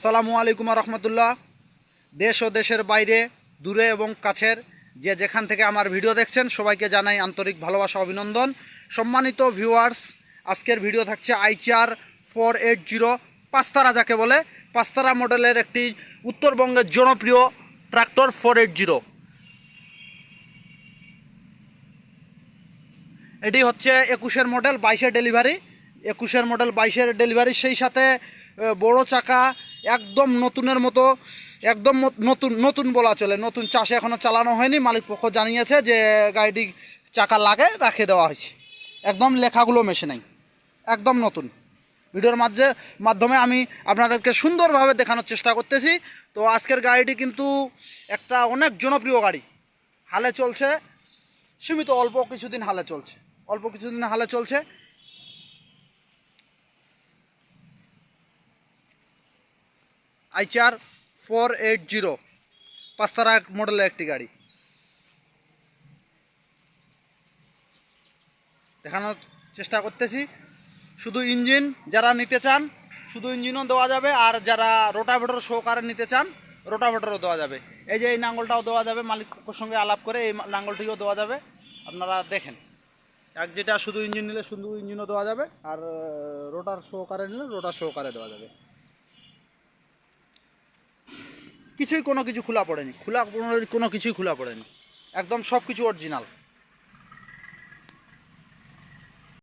আসসালামু আলাইকুম রহমতুল্লাহ। দেশ ও দেশের বাইরে, দূরে এবং কাছের যে যেখান থেকে আমার ভিডিও দেখছেন সবাইকে জানাই আন্তরিক ভালোবাসা, অভিনন্দন। সম্মানিত ভিউয়ার্স, আজকের ভিডিও থাকছে আইচার 480 পাঁচতারা, যাকে বলে পাঁচতারা মডেলের একটি উত্তরবঙ্গের জনপ্রিয় ট্রাক্টর 480। এটি হচ্ছে 21-এর মডেল 22-এর ডেলিভারি, 21-এর মডেল 22-এর ডেলিভারি, সেই সাথে বড় চাকা, একদম নতুনের মতো, একদম নতুন নতুন বলা চলে। নতুন চাষে এখনও চালানো হয়নি, মালিক পক্ষ জানিয়েছে যে গাড়িটি চাকা লাগে রাখে দেওয়া হয়েছে, একদম লেখাগুলো মেশে নাই, একদম নতুন। ভিডিওর মাধ্যমে আমি আপনাদেরকে সুন্দরভাবে দেখানোর চেষ্টা করতেছি। তো আজকের গাড়িটি কিন্তু একটা অনেক জনপ্রিয় গাড়ি, হালে চলছে, সীমিত অল্প কিছুদিন হালে চলছে, আইচার 480 পাঁচতারা মডেলের একটি গাড়ি দেখানোর চেষ্টা করতেছি। শুধু ইঞ্জিন যারা নিতে চান শুধু ইঞ্জিনও দেওয়া যাবে, আর যারা রোটাভেটর সহকারে নিতে চান রোটাভেটরও দেওয়া যাবে। এই যে এই লাঙ্গলটাও দেওয়া যাবে, মালিক পক্ষের সঙ্গে আলাপ করে এই লাঙ্গলটিও দেওয়া যাবে। আপনারা দেখেন, এক যেটা শুধু ইঞ্জিন নিলে শুধু ইঞ্জিনও দেওয়া যাবে, আর রোটার সহকারে নিলে রোটার সহকারে দেওয়া যাবে। কোনো কিছু খোলা পড়েনি, কোনো কিছুই খোলা পড়েনি, একদম সব কিছু অরিজিনাল।